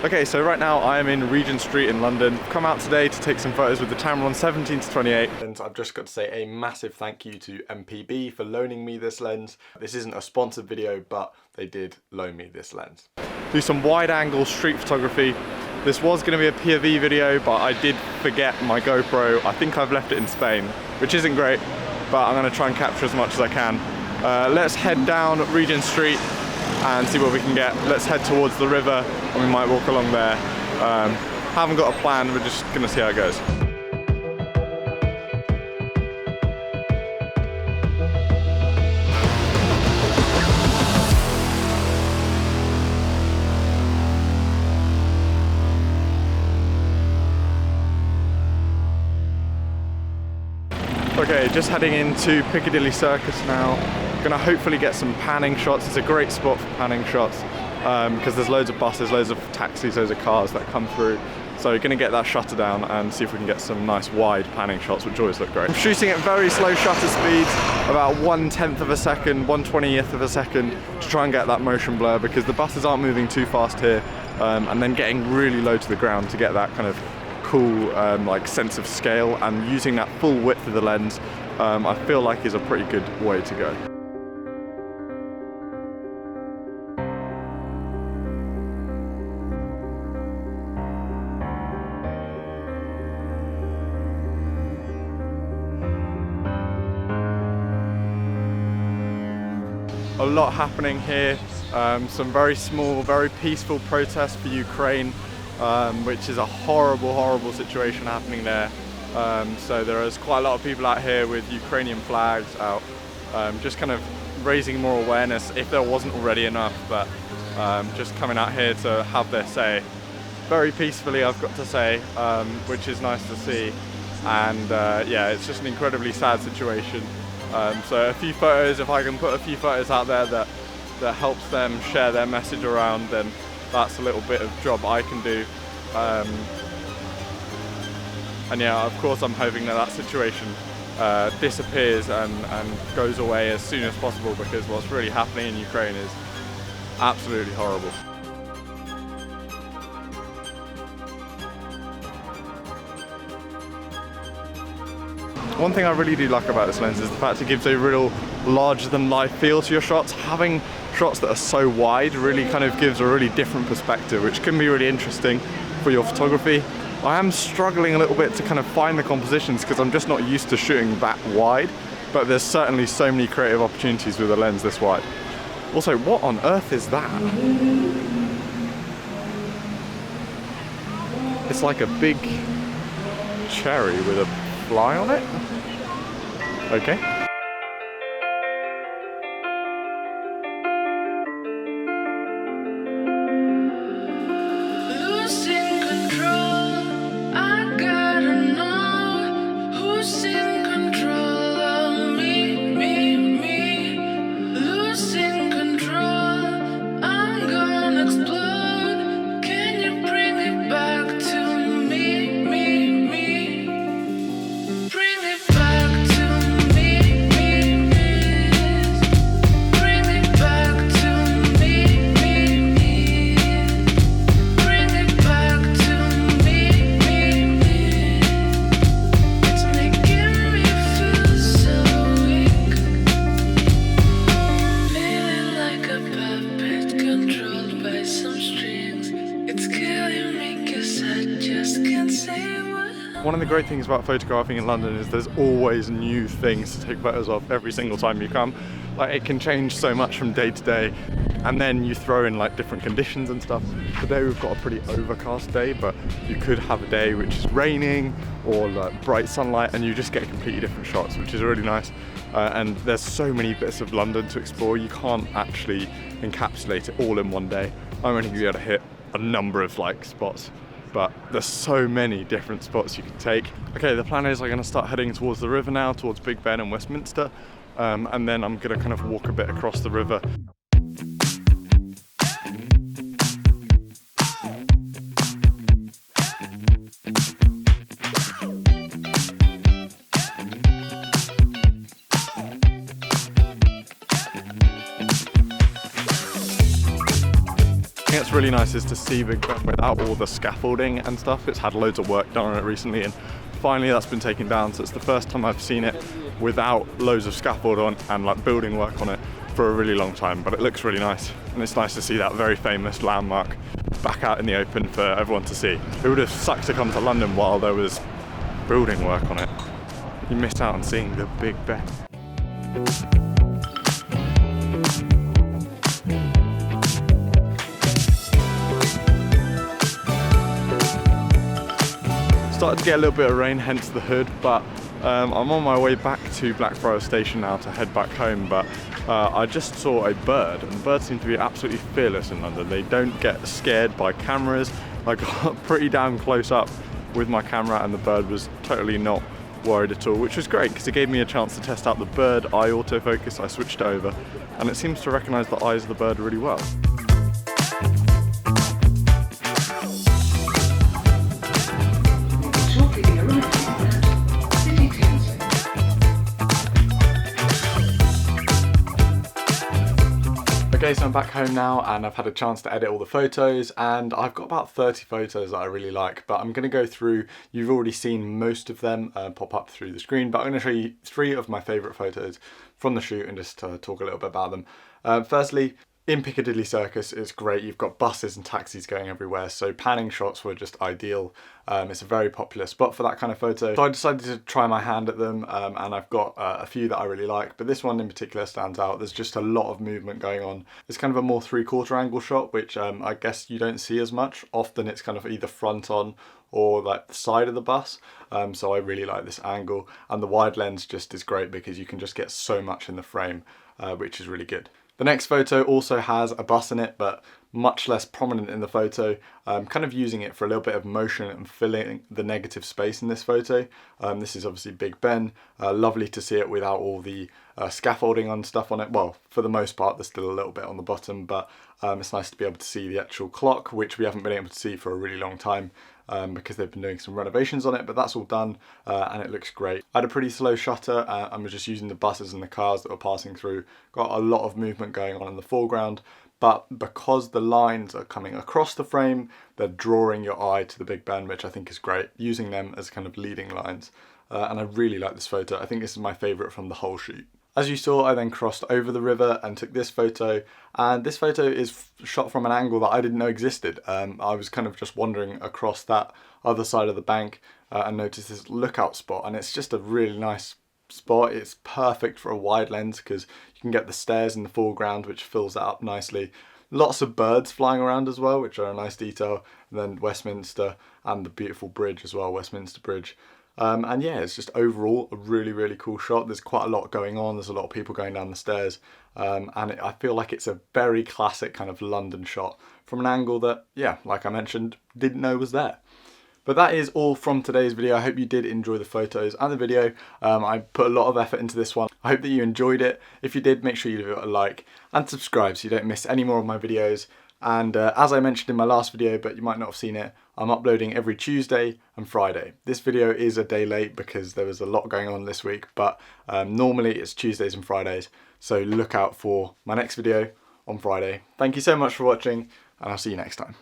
Okay, so right now I am in Regent Street in London. I've come out today to take some photos with the Tamron 17-28. And I've just got to say a massive thank you to MPB for loaning me this lens. This isn't a sponsored video, but they did loan me this lens. Do some wide angle street photography. This was going to be a POV video, but I did forget my GoPro. I think I've left it in Spain, which isn't great, but I'm going to try and capture as much as I can. Let's head down Regent Street and see what we can get. Let's head towards the river and we might walk along there. Haven't got a plan, we're just gonna see how it goes. Okay, just heading into Piccadilly Circus now. Gonna hopefully get some panning shots. It's a great spot for panning shots because there's loads of buses, loads of taxis, loads of cars that come through. So gonna get that shutter down and see if we can get some nice wide panning shots, which always look great. I'm shooting at very slow shutter speeds, about 1/10 of a second, 1/20th of a second, to try and get that motion blur because the buses aren't moving too fast here, and then getting really low to the ground to get that kind of cool like sense of scale, and using that full width of the lens I feel like is a pretty good way to go. A lot happening here, some very small, very peaceful protests for Ukraine, which is a horrible, horrible situation happening there. So there is quite a lot of people out here with Ukrainian flags out, just kind of raising more awareness if there wasn't already enough, but just coming out here to have their say. Very peacefully, I've got to say, which is nice to see. And yeah, it's just an incredibly sad situation. So a few photos, if I can put a few photos out there that helps them share their message around, then that's a little bit of job I can do. And yeah, of course I'm hoping that that situation disappears and goes away as soon as possible, because what's really happening in Ukraine is absolutely horrible. One thing I really do like about this lens is the fact it gives a real larger-than-life feel to your shots. Having shots that are so wide really kind of gives a really different perspective, which can be really interesting for your photography. I am struggling a little bit to kind of find the compositions because I'm just not used to shooting that wide, but there's certainly so many creative opportunities with a lens this wide. Also, what on earth is that? It's like a big cherry with a fly on it? Okay. One of the great things about photographing in London is there's always new things to take photos of every single time you come. Like, it can change so much from day to day, and then you throw in like different conditions and stuff. Today we've got a pretty overcast day, but you could have a day which is raining or like bright sunlight, and you just get completely different shots, which is really nice. And there's so many bits of London to explore. You can't actually encapsulate it all in one day. I'm only going to be able to hit a number of like spots, but there's so many different spots you can take. Okay, the plan is I'm going to start heading towards the river now, towards Big Ben and Westminster, and then I'm going to kind of walk a bit across the river. really nice is to see Big Ben without all the scaffolding and stuff. It's had loads of work done on it recently, and finally that's been taken down, so it's the first time I've seen it without loads of scaffold on and like building work on it for a really long time. But it looks really nice, and it's nice to see that very famous landmark back out in the open for everyone to see. It would have sucked to come to London while there was building work on it. You miss out on seeing the Big Ben. Started to get a little bit of rain, hence the hood, but I'm on my way back to Blackfriars Station now to head back home, but I just saw a bird, and birds seem to be absolutely fearless in London. They don't get scared by cameras. I got pretty damn close up with my camera and the bird was totally not worried at all, which was great because it gave me a chance to test out the bird eye autofocus. I switched it over and it seems to recognise the eyes of the bird really well. Okay, so I'm back home now and I've had a chance to edit all the photos, and I've got about 30 photos that I really like, but I'm going to go through, you've already seen most of them pop up through the screen, but I'm going to show you 3 of my favourite photos from the shoot and just talk a little bit about them. Firstly, in Piccadilly Circus, it's great. You've got buses and taxis going everywhere, so panning shots were just ideal. It's a very popular spot for that kind of photo. So I decided to try my hand at them, and I've got a few that I really like, but this one in particular stands out. There's just a lot of movement going on. It's kind of a more 3/4 angle shot, which I guess you don't see as much. Often it's kind of either front on or like the side of the bus. So I really like this angle, and the wide lens just is great because you can just get so much in the frame, which is really good. The next photo also has a bus in it, but much less prominent in the photo. Kind of using it for a little bit of motion and filling the negative space in this photo. This is obviously Big Ben. Lovely to see it without all the scaffolding and stuff on it. Well, for the most part, there's still a little bit on the bottom, but it's nice to be able to see the actual clock, which we haven't been able to see for a really long time. Because they've been doing some renovations on it, but that's all done and it looks great. I had a pretty slow shutter and was just using the buses and the cars that were passing through. Got a lot of movement going on in the foreground, but because the lines are coming across the frame, they're drawing your eye to the Big Ben, which I think is great, using them as kind of leading lines. And I really like this photo. I think this is my favourite from the whole shoot. As you saw, I then crossed over the river and took this photo, and this photo is shot from an angle that I didn't know existed. I was kind of just wandering across that other side of the bank and noticed this lookout spot, and it's just a really nice spot. It's perfect for a wide lens because you can get the stairs in the foreground, which fills that up nicely. Lots of birds flying around as well, which are a nice detail, and then Westminster and the beautiful bridge as well, Westminster Bridge. And yeah, it's just overall a really, really cool shot. There's quite a lot going on. There's a lot of people going down the stairs. I feel like it's a very classic kind of London shot from an angle that, yeah, like I mentioned, didn't know was there. But that is all from today's video. I hope you did enjoy the photos and the video. I put a lot of effort into this one. I hope that you enjoyed it. If you did, make sure you give it a like and subscribe so you don't miss any more of my videos. And as I mentioned in my last video, but you might not have seen it, I'm uploading every Tuesday and Friday. This video is a day late because there was a lot going on this week, but normally it's Tuesdays and Fridays. So look out for my next video on Friday. Thank you so much for watching, and I'll see you next time.